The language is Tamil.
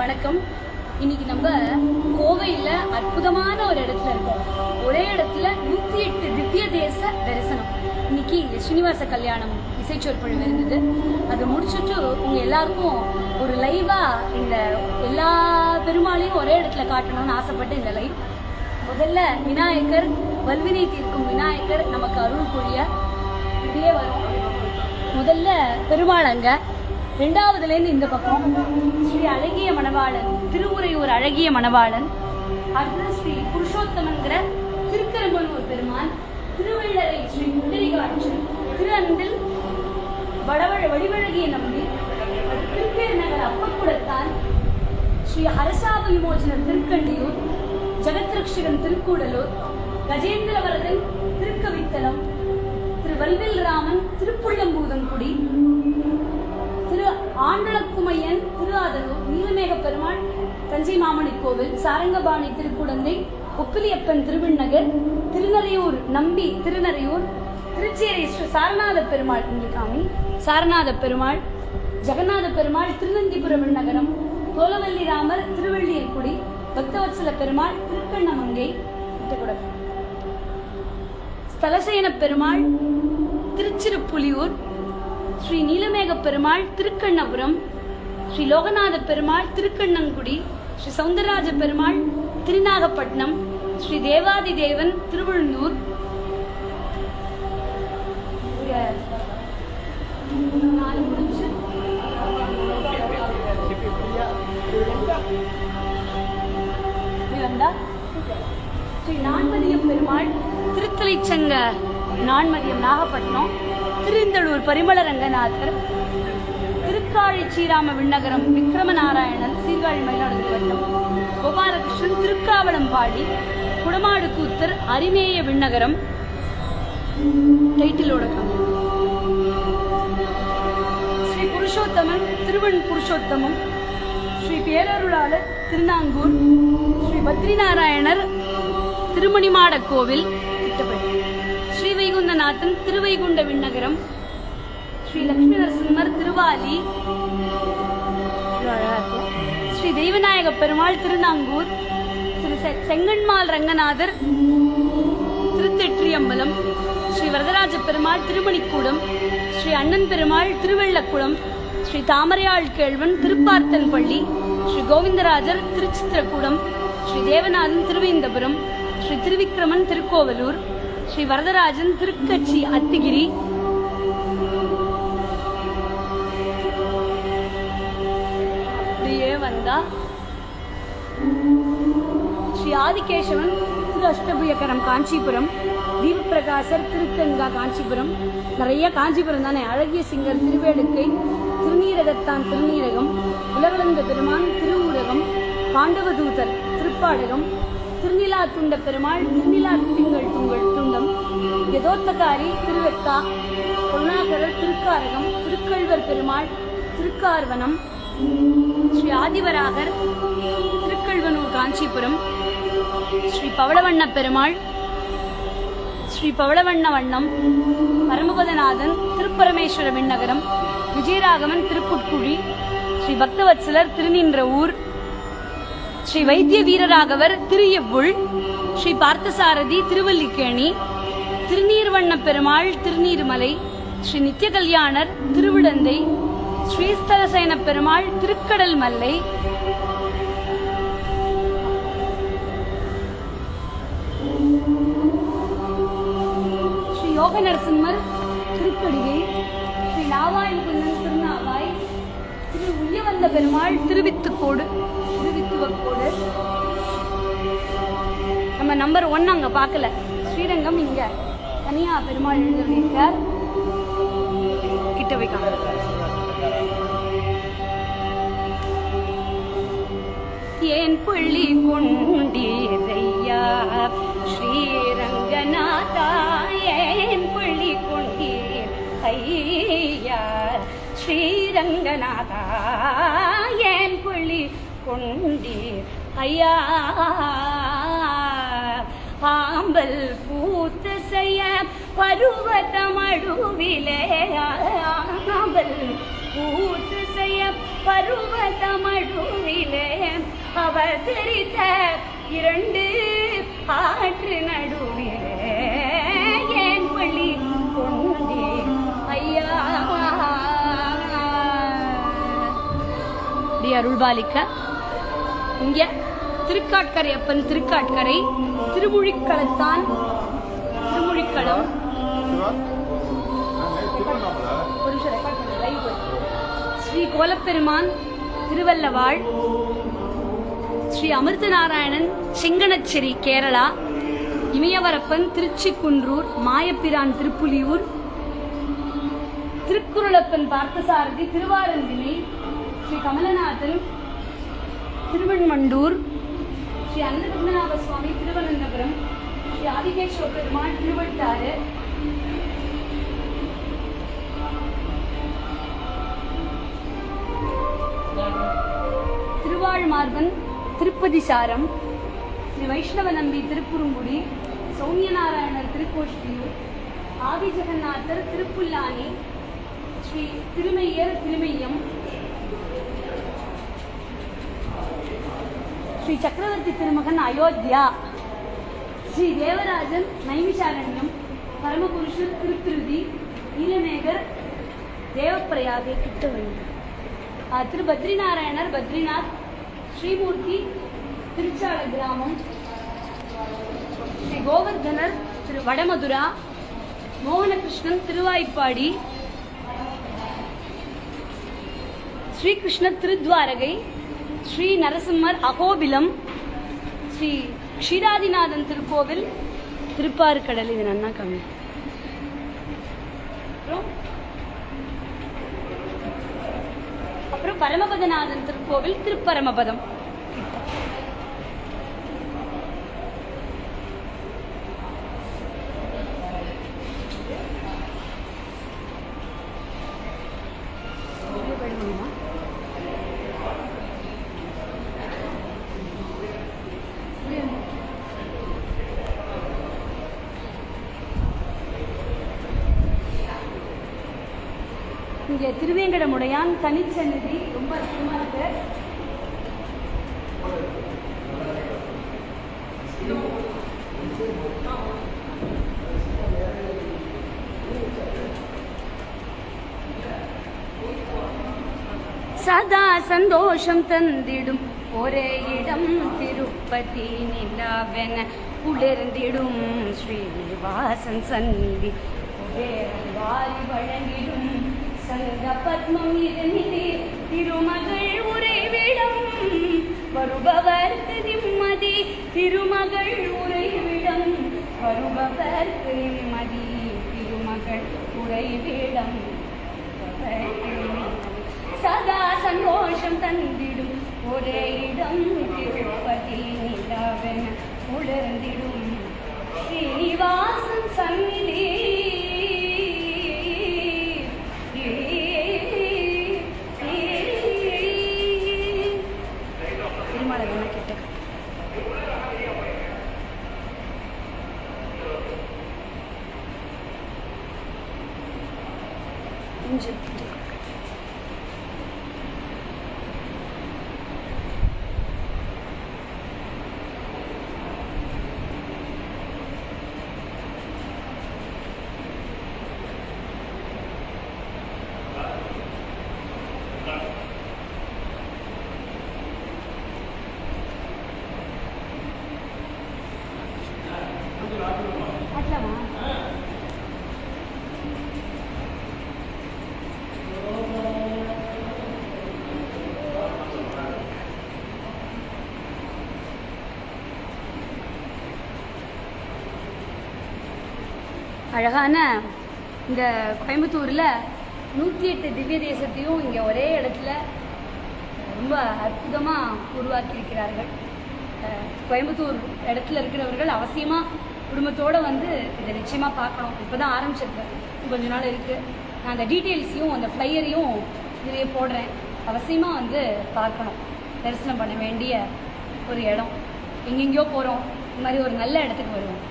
வணக்கம். இன்னைக்கு நம்ம கோவையில் அற்புதமான ஒரு இடத்துல இருக்கோம். ஒரே இடத்துல 108 திவ்ய தேச தரிசனம். இன்னைக்கு ஸ்ரீனிவாச கல்யாணம் இசைச்சொற்பொழிவு இருந்தது. அதை முடிச்சுட்டு உங்க எல்லாருக்கும் ஒரு லைவா இந்த எல்லா பெருமாளையும் ஒரே இடத்துல காட்டணும்னு ஆசைப்பட்டு இந்த லைவ். முதல்ல விநாயகர், வல்வினை தீர்க்கும் விநாயகர் நமக்கு அருள் புரிய இப்படியே வரும். முதல்ல பெருமாள் அங்க, ரெண்டாவதுலேருந்து இந்த பக்கம் ஸ்ரீ அழகிய மணவாளன், திருவுரையூர் அழகிய மணவாளன், அடுத்து ஸ்ரீ புருஷோத்தமங்கிற திருக்கரம்பலூர் பெருமான், திருவள்ளரை ஸ்ரீ முண்டரிகாட்சி, திரு அன்பில் வடிவழகிய நம்பி, திருப்பேருநகர் அப்பக்குடத்தான், ஸ்ரீ ஹரசாப விமோசன திருக்கண்டியூர், ஜெகத்ரக்ஷகன் திருக்கூடலூர், கஜேந்திரவரதன் திருக்கவித்தலம், திரு வல்வில் ராமன் திருப்புள்ளம்பூதங்குடி, திரு ஆண்டளக்குமையன் திருஆதலூர், நீலமேக பெருமாள் தஞ்சை மாமணி கோவில், சாரங்கபாணி திருக்குடந்தை, ஒப்பிலியப்பன் திருவிண்ணகர், திருநறையூர் நம்பி திருநறையூர், திருச்சேரி சாரநாத பெருமாள் இங்கிகாமி, சாரநாத பெருமாள், ஜெகநாத பெருமாள் திருநந்திபுர விண்ணகரம், தோலவல்லி ராமர் திருவள்ளியர்குடி, பக்தவத்சல பெருமாள் திருக்கண்ணமங்கை, ஸ்தலசேன பெருமாள் திருச்சிருப்புலியூர், ஸ்ரீ நீலமேக பெருமாள் திருக்கண்ணபுரம், ஸ்ரீ லோகநாத பெருமாள் திருக்கண்ணங்குடி, ஸ்ரீ சௌந்தரராஜ பெருமாள் திருநாகப்பட்டினம், ஸ்ரீ தேவாதி தேவன் திருவள்ளூர், ஸ்ரீ நான்மதியம் பெருமாள் திருத்தலைச்சங்க நான்மதியம் நாகப்பட்டினம், திருந்தளூர் பரிமள ரங்கநாதர், திருக்காழி ஸ்ரீராம விண்ணகரம் விக்ரமநாராயணன் சீர்காழி மயிலாடுதுறைவட்டம், கோபாலகிருஷ்ணன் திருக்காவளம்பாடி, குடமாடு கூத்தர் அரிமேய விண்ணகரம், டைட்டிலோட ஸ்ரீ புருஷோத்தமன் திருவன் புருஷோத்தமம், ஸ்ரீ பேரருளாளர் திருநாங்கூர், ஸ்ரீ பத்ரிநாராயணர் திருமணிமாட கோவில், ஸ்ரீ வைகுண்டநாதன் திருவைகுண்ட விண்ணகரம், ஸ்ரீ லட்சுமி நரசிம்மர் திருவாலி, ஸ்ரீ தெய்வநாயக பெருமாள் திருநாங்கூர், ஸ்ரீ செங்கன்மால் ரங்கநாதர் திருத்தெற்றியம்பலம், ஸ்ரீ வரதராஜ பெருமாள் திருமணிக்கூடம், ஸ்ரீ அண்ணன் பெருமாள் திருவெள்ளக்குளம், ஸ்ரீ தாமரையாள் கேழ்வன் திருப்பார்த்தன் பள்ளி, ஸ்ரீ கோவிந்தராஜர் திருச்சித்திரக்கூடம், ஸ்ரீ தேவநாதன் திருவேந்தபுரம், ஸ்ரீ திருவிக்கிரமன் திருக்கோவலூர், ஸ்ரீ வரதராஜன் திருக்கட்சி அத்திகிரி, அப்படியே வந்தா ஸ்ரீ ஆதிகேசவன் திரு அஷ்டபுயக்கரம் காஞ்சிபுரம், தீபப்பிரகாசர் திருக்கங்கா காஞ்சிபுரம், நிறைய காஞ்சிபுரம் தானே. அழகிய சிங்கர் திருவேடுக்கை, திருநீரகத்தான் திருநீரகம், உலகளந்த பெருமான் திருவுலகம், பாண்டவதூதர் திருப்பாடகம், திருநிலா துண்ட பெருமாள் திருநிலா திங்கள் துங்கள் துண்டம், யதோத்தகாரி திருவெக்கா, கருணாகரர் திருக்காரகம், திருக்கள்வர் பெருமாள் திருக்கார்வனம், ஸ்ரீ ஆதிவராகர் திருக்கள்வனூர் காஞ்சிபுரம், ஸ்ரீ பவளவண்ண பெருமாள், ஸ்ரீ பவளவண்ண வண்ணம், பரமபதநாதன் திருப்பரமேஸ்வர விண்ணகரம், விஜயராகவன் திருப்புட்குழி, ஸ்ரீ பக்தவத்சலர் திருநின்ற ஊர், ஸ்ரீ வைத்திய வீரராகவர் திருஎவ்வுள், ஸ்ரீ பார்த்தசாரதி திருவல்லிக்கேணி, திருநீர்வண்ண பெருமாள் திருநீர்மலை, ஸ்ரீ நித்திய கல்யாணர் திருவிடந்தை, ஸ்ரீஸ்தலசேன பெருமாள் திருக்கடல் மல்லை, ஸ்ரீ யோக நரசிம்மர் திருக்கடிகை, ஸ்ரீ நாவாயில் குந்தன் திருநாவாய், திரு உய்யவந்த பெருமாள் திருவித்துக்கோடு திருவித்துவக்கோடு. நம்ம நம்பர் 1 அங்க பார்க்கல, ஸ்ரீரங்கம் இங்க தனியா பெருமாள் எழுதியிருக்கார். கிட்ட வைக்காங்க. ஏன் புள்ளி கொண்டீரையா ஸ்ரீரங்கநாதா, ஏன் புள்ளி கொண்டீர் ஐயா ஸ்ரீரங்கநாதா, ஏன் புள்ளி கொண்டீர் ஐயா, ஆம்பல் பூத்த செய்ய பருவத்தமழுவிலே, ஆம்பல் பூத்த செய்ய பரு பருவதமடுவிலே அவதரித்த இரண்டு ஆற்று நடுவிலே ஏன் பள்ளி கொண்டே ஐயா அருள்பாலிக்க இங்க திருக்காட்கரை அப்பன் திருக்காட்கரை திருமுழிக்களத்தான் திருமுழிக்களம் ஸ்ரீ கோலப்பெருமான் திருவல்லவாள் ஸ்ரீ அமிர்தநாராயணன் செங்கனச்சேரி கேரளா இமயவரப்பன் திருச்சிக்குன்றூர் மாயப்பிரான் திருப்புலியூர் திருக்குறளப்பன் பார்த்தசாரதி திருவாரந்தினை ஸ்ரீ கமலநாதன் திருவண்மண்டூர் ஸ்ரீ அன்னபத்மநாப சுவாமி திருவனந்தபுரம் ஸ்ரீ ஆதிகேஸ்வர பெருமாள் திருவட்டாறு திருவாழ்மார்பன் திருப்பதி சாரம் ஸ்ரீ வைஷ்ணவ நம்பி திருக்குறுங்குடி சௌமியநாராயணர் திருக்கோஷ்டியூர் ஆதிஜெகநாதர் திருப்புல்லானி ஸ்ரீ திருமையர் திருமையம் ஸ்ரீ சக்கரவர்த்தி திருமகன் அயோத்தியா ஸ்ரீ தேவராஜன் நைமிஷாரண்யம் பரமபுருஷர் திருப்பிருதி நீலமேகர் தேவப்பிரயாகை கிட்டவழி திரு பத்ரிநாராயணர் பத்ரிநாத் ஸ்ரீமூர்த்தி திருச்சால கிராமம் ஸ்ரீ கோவர்தனர் திரு வடமதுரா மோகனகிருஷ்ணன் திருவாய்ப்பாடி ஸ்ரீகிருஷ்ண திருத்வாரகை ஸ்ரீ நரசிம்மர் அகோபிலம் ஸ்ரீ க்ஷீராதிநாதன் திருக்கோவில் திருப்பாறுகடல் இது நன்னா கம்மி அப்புறம் பரமபதநாதன் திருக்கோவில் திருப்பரமபதம் இங்கே திருவேங்கடமுடையான் தனிச்சன்னதி ரொம்ப அற்புதமா இருக்கு. சதா சந்தோஷம் தந்திடும் ஒரே இடம் திருப்பதி நிலாவென குளிர்ந்திடும் ஸ்ரீனிவாசன் சந்நிதி வாரி வழங்கிடும் சங்க பத்மம் இருநிதி திருமகள் உறைவிடம் வருபவர்க்கு நிம்மதி திருமகள் உறைவிடம் வருபவர்க்கு நிம்மதி திருமகள் உறைவிடம் சதா சந்தோஷம் தந்திடும் ஒரே இடம் திருப்பதி நிலாவென உணர்ந்திடும் ஸ்ரீனிவாசன் சந்நிதி திருமலை கேட்ட అట్లమా அழகான இந்த கோயம்புத்தூரில் 108 திவ்ய தேசத்தையும் இங்கே ஒரே இடத்துல ரொம்ப அற்புதமாக உருவாக்கியிருக்கிறார்கள். கோயம்புத்தூர் இடத்துல இருக்கிறவர்கள் அவசியமாக குடும்பத்தோடு வந்து இதை நிச்சயமாக பார்க்கணும். இப்போ தான் ஆரம்பிச்சிருக்கேன், கொஞ்ச நாள் இருக்குது. நான் அந்த டீட்டெயில்ஸையும் அந்த ஃப்ளையரையும் இதிலே போடுறேன். அவசியமாக வந்து பார்க்கணும், தரிசனம் பண்ண வேண்டிய ஒரு இடம். எங்கெங்கேயோ போகிறோம், இந்த மாதிரி ஒரு நல்ல இடத்துக்கு வருவோம்.